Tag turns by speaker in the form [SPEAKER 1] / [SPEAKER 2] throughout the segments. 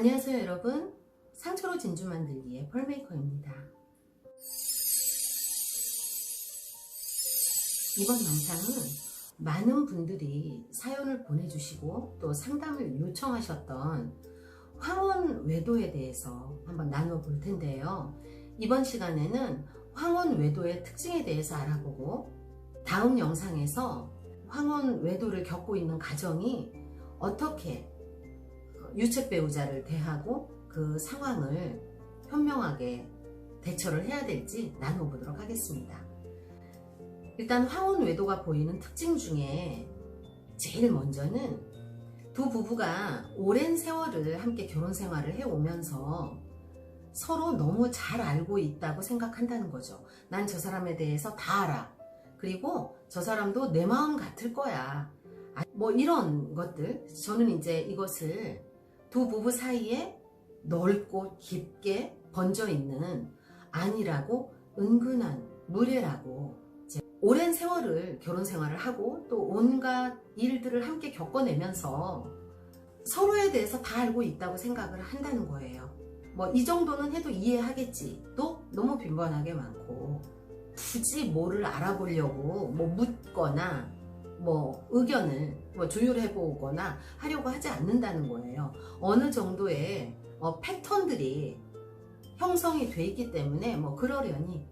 [SPEAKER 1] 안녕하세요 여러분, 상처로 진주 만들기의 펄메이커입니다. 이번 영상은 많은 분들이 사연을 보내주시고 또 상담을 요청하셨던 황혼 외도에 대해서 한번 나눠볼 텐데요. 이번 시간에는 황혼 외도의 특징에 대해서 알아보고, 다음 영상에서 황혼 외도를 겪고 있는 가정이 어떻게 유책 배우자를 대하고 그 상황을 현명하게 대처를 해야 될지 나눠보도록 하겠습니다. 일단 황혼 외도가 보이는 특징 중에 제일 먼저는 두 부부가 오랜 세월을 함께 결혼 생활을 해오면서 서로 너무 잘 알고 있다고 생각한다는 거죠. 난 저 사람에 대해서 다 알아. 그리고 저 사람도 내 마음 같을 거야. 뭐 이런 것들, 저는 이제 이것을 두 부부 사이에 넓고 깊게 번져 있는 안이라고, 은근한 무례라고, 오랜 세월을 결혼 생활을 하고 또 온갖 일들을 함께 겪어내면서 서로에 대해서 다 알고 있다고 생각을 한다는 거예요. 뭐 이 정도는 해도 이해하겠지. 또 너무 빈번하게 많고, 굳이 뭐를 알아보려고 뭐 묻거나 뭐 의견을 조율해 보거나 하려고 하지 않는다는 거예요. 어느 정도의 패턴들이 형성이 돼 있기 때문에 뭐 그러려니,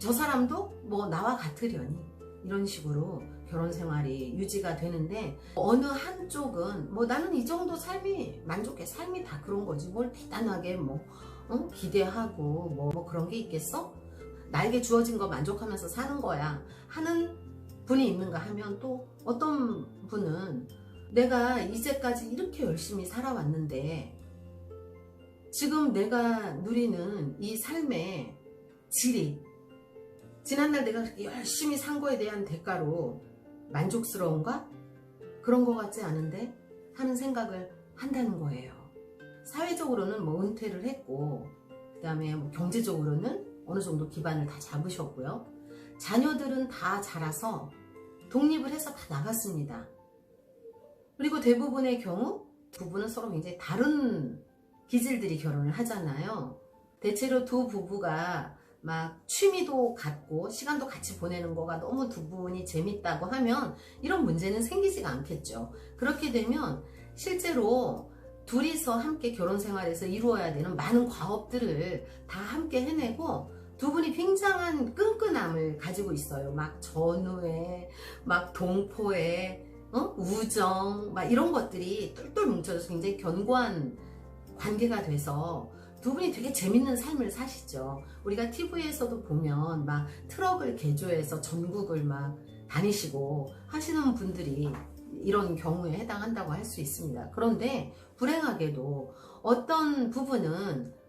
[SPEAKER 1] 저 사람도 뭐 나와 같으려니, 이런 식으로 결혼 생활이 유지가 되는데, 어느 한쪽은 뭐 나는 이 정도 삶이 만족해, 삶이 다 그런 거지, 뭘 대단하게 기대하고 뭐 그런 게 있겠어? 나에게 주어진 거 만족하면서 사는 거야 하는 분이 있는가 하면, 또 어떤 분은 내가 이제까지 이렇게 열심히 살아왔는데 지금 내가 누리는 이 삶의 질이 지난날 내가 그렇게 열심히 산 거에 대한 대가로 만족스러운가? 그런 거 같지 않은데? 하는 생각을 한다는 거예요. 사회적으로는 뭐 은퇴를 했고, 그 다음에 뭐 경제적으로는 어느 정도 기반을 다 잡으셨고요. 자녀들은 다 자라서 독립을 해서 다 나갔습니다. 그리고 대부분의 경우 부부는 서로 굉장히 다른 기질들이 결혼을 하잖아요. 대체로 두 부부가 막 취미도 같고 시간도 같이 보내는 거가 너무 두 분이 재밌다고 하면 이런 문제는 생기지가 않겠죠. 그렇게 되면 실제로 둘이서 함께 결혼 생활에서 이루어야 되는 많은 과업들을 다 함께 해내고, 두 분이 굉장한 끈끈함을 가지고 있어요. 막 전우애, 막 동포애, 우정, 막 이런 것들이 똘똘 뭉쳐져서 굉장히 견고한 관계가 돼서 두 분이 되게 재밌는 삶을 사시죠. 우리가 TV에서도 보면 막 트럭을 개조해서 전국을 막 다니시고 하시는 분들이 이런 경우에 해당한다고 할 수 있습니다. 그런데 불행하게도 어떤 부부는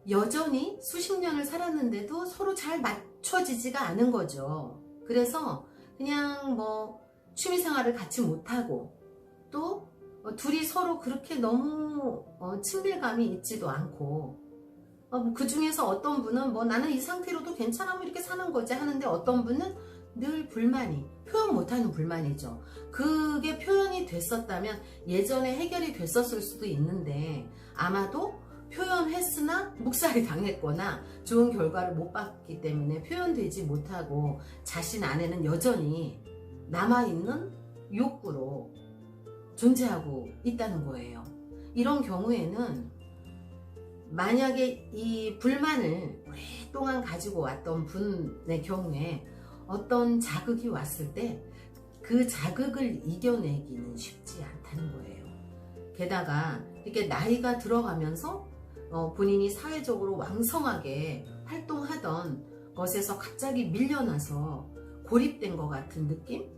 [SPEAKER 1] 여전히 수십 년을 살았는데도 서로 잘 맞춰지지가 않은 거죠. 그래서 그냥 뭐 취미생활을 같이 못하고, 또 둘이 서로 그렇게 너무 친밀감이 있지도 않고, 그 중에서 어떤 분은 뭐 나는 이 상태로도 괜찮아 뭐 이렇게 사는 거지 하는데, 어떤 분은 늘 불만이, 표현 못하는 불만이죠. 그게 표현이 됐었다면 예전에 해결이 됐었을 수도 있는데, 아마도 표현했으나 묵살이 당했거나 좋은 결과를 못 봤기 때문에 표현되지 못하고 자신 안에는 여전히 남아있는 욕구로 존재하고 있다는 거예요. 이런 경우에는 만약에 이 불만을 오랫동안 가지고 왔던 분의 경우에 어떤 자극이 왔을 때 그 자극을 이겨내기는 쉽지 않다는 거예요. 게다가 이렇게 나이가 들어가면서 본인이 사회적으로 왕성하게 활동하던 것에서 갑자기 밀려나서 고립된 것 같은 느낌?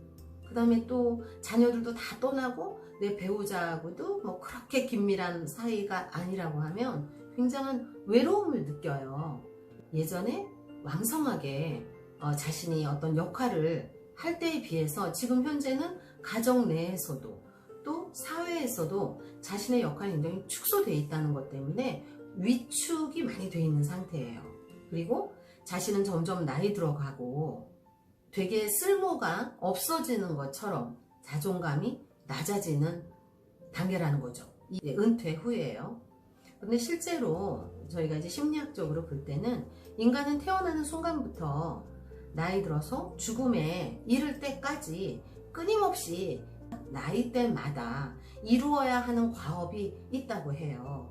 [SPEAKER 1] 그 다음에 또 자녀들도 다 떠나고 내 배우자하고도 뭐 그렇게 긴밀한 사이가 아니라고 하면 굉장한 외로움을 느껴요. 예전에 왕성하게 자신이 어떤 역할을 할 때에 비해서 지금 현재는 가정 내에서도 또 사회에서도 자신의 역할이 굉장히 축소되어 있다는 것 때문에 위축이 많이 되어 있는 상태예요. 그리고 자신은 점점 나이 들어가고 되게 쓸모가 없어지는 것처럼 자존감이 낮아지는 단계라는 거죠. 이게 은퇴 후에요. 근데 실제로 저희가 이제 심리학적으로 볼 때는 인간은 태어나는 순간부터 나이 들어서 죽음에 이를 때까지 끊임없이 나이대마다 이루어야 하는 과업이 있다고 해요.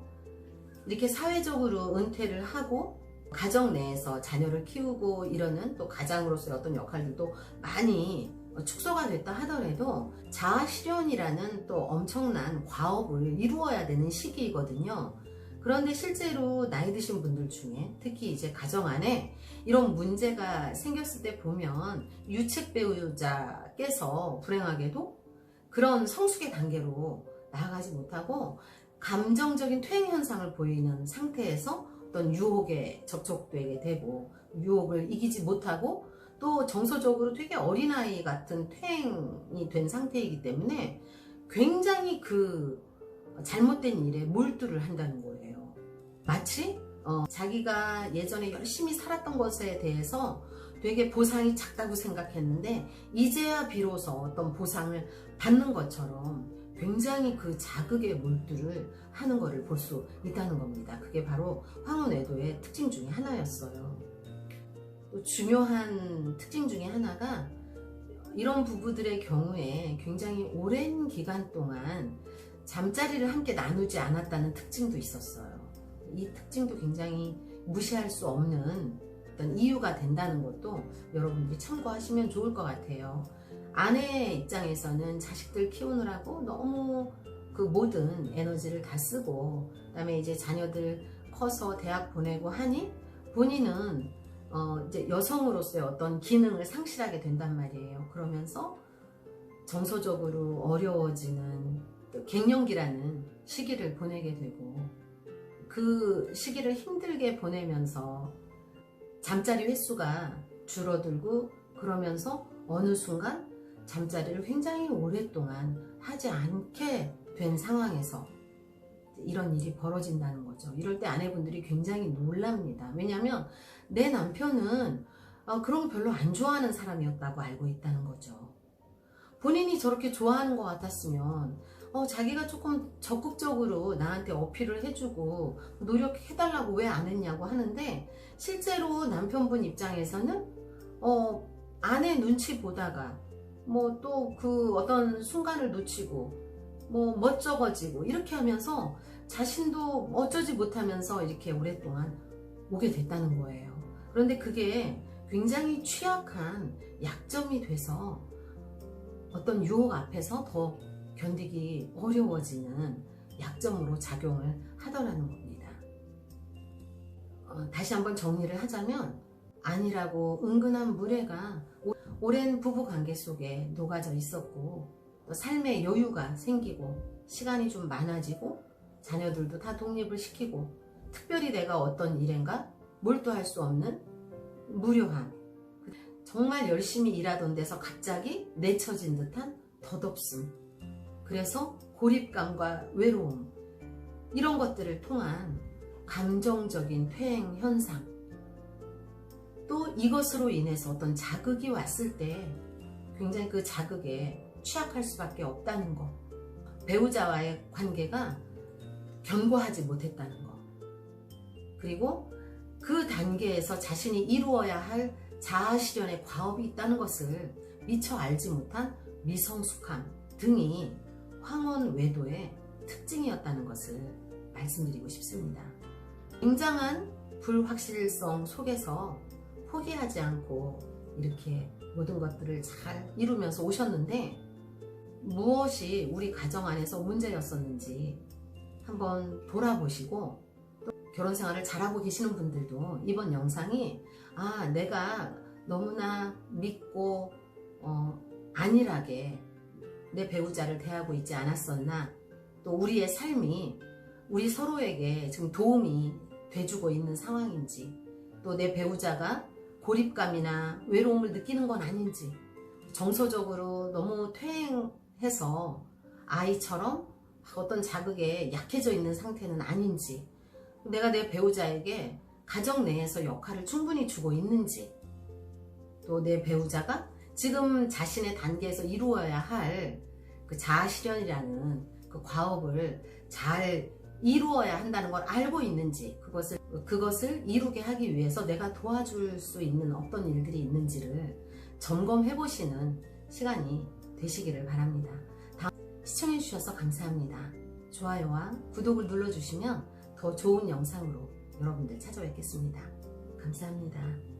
[SPEAKER 1] 이렇게 사회적으로 은퇴를 하고 가정 내에서 자녀를 키우고 이러는 또 가장으로서의 어떤 역할들도 많이 축소가 됐다 하더라도 자아실현이라는 또 엄청난 과업을 이루어야 되는 시기이거든요. 그런데 실제로 나이 드신 분들 중에 특히 이제 가정 안에 이런 문제가 생겼을 때 보면 유책 배우자께서 불행하게도 그런 성숙의 단계로 나아가지 못하고 감정적인 퇴행 현상을 보이는 상태에서 어떤 유혹에 접촉되게 되고 유혹을 이기지 못하고 또 정서적으로 되게 어린아이 같은 퇴행이 된 상태이기 때문에 굉장히 그 잘못된 일에 몰두를 한다는 거예요. 마치 자기가 예전에 열심히 살았던 것에 대해서 되게 보상이 작다고 생각했는데 이제야 비로소 어떤 보상을 받는 것처럼 굉장히 그 자극에 몰두를 하는 것을 볼 수 있다는 겁니다. 그게 바로 황혼외도의 특징 중에 하나였어요. 또 중요한 특징 중에 하나가 이런 부부들의 경우에 굉장히 오랜 기간 동안 잠자리를 함께 나누지 않았다는 특징도 있었어요. 이 특징도 굉장히 무시할 수 없는 어떤 이유가 된다는 것도 여러분들이 참고하시면 좋을 것 같아요. 아내의 입장에서는 자식들 키우느라고 너무 그 모든 에너지를 다 쓰고 그다음에 이제 자녀들 커서 대학 보내고 하니 본인은 이제 여성으로서의 어떤 기능을 상실하게 된단 말이에요. 그러면서 정서적으로 어려워지는 갱년기라는 시기를 보내게 되고 그 시기를 힘들게 보내면서 잠자리 횟수가 줄어들고 그러면서 어느 순간 잠자리를 굉장히 오랫동안 하지 않게 된 상황에서 이런 일이 벌어진다는 거죠. 이럴 때 아내분들이 굉장히 놀랍니다. 왜냐하면 내 남편은 그런 거 별로 안 좋아하는 사람이었다고 알고 있다는 거죠. 본인이 저렇게 좋아하는 것 같았으면 자기가 조금 적극적으로 나한테 어필을 해주고 노력해달라고 왜 안 했냐고 하는데 실제로 남편분 입장에서는 아내 눈치 보다가 뭐 또 그 어떤 순간을 놓치고 뭐 멋쩍어지고 이렇게 하면서 자신도 어쩌지 못하면서 이렇게 오랫동안 오게 됐다는 거예요. 그런데 그게 굉장히 취약한 약점이 돼서 어떤 유혹 앞에서 더 견디기 어려워지는 약점으로 작용을 하더라는 겁니다. 다시 한번 정리를 하자면 안일하고 은근한 무례가 오랜 부부관계 속에 녹아져 있었고 또 삶의 여유가 생기고 시간이 좀 많아지고 자녀들도 다 독립을 시키고 특별히 내가 어떤 일인가 몰두할 수 없는 무료함, 정말 열심히 일하던 데서 갑자기 내쳐진 듯한 덧없음, 그래서 고립감과 외로움, 이런 것들을 통한 감정적인 퇴행 현상, 또 이것으로 인해서 어떤 자극이 왔을 때 굉장히 그 자극에 취약할 수밖에 없다는 것, 배우자와의 관계가 견고하지 못했다는 것, 그리고 그 단계에서 자신이 이루어야 할 자아실현의 과업이 있다는 것을 미처 알지 못한 미성숙함 등이 황혼외도의 특징이었다는 것을 말씀드리고 싶습니다. 굉장한 불확실성 속에서 포기하지 않고 이렇게 모든 것들을 잘 이루면서 오셨는데 무엇이 우리 가정 안에서 문제였었는지 한번 돌아보시고 또 결혼 생활을 잘하고 계시는 분들도 이번 영상이 내가 너무나 믿고 안일하게 내 배우자를 대하고 있지 않았었나, 또 우리의 삶이 우리 서로에게 지금 도움이 돼주고 있는 상황인지, 또 내 배우자가 고립감이나 외로움을 느끼는 건 아닌지, 정서적으로 너무 퇴행해서 아이처럼 어떤 자극에 약해져 있는 상태는 아닌지, 내가 내 배우자에게 가정 내에서 역할을 충분히 주고 있는지, 또 내 배우자가 지금 자신의 단계에서 이루어야 할 그 자아실현이라는 그 과업을 잘 이루어야 한다는 걸 알고 있는지, 그것을 이루게 하기 위해서 내가 도와줄 수 있는 어떤 일들이 있는지를 점검해 보시는 시간이 되시기를 바랍니다. 시청해 주셔서 감사합니다. 좋아요와 구독을 눌러주시면 더 좋은 영상으로 여러분들 찾아뵙겠습니다. 감사합니다.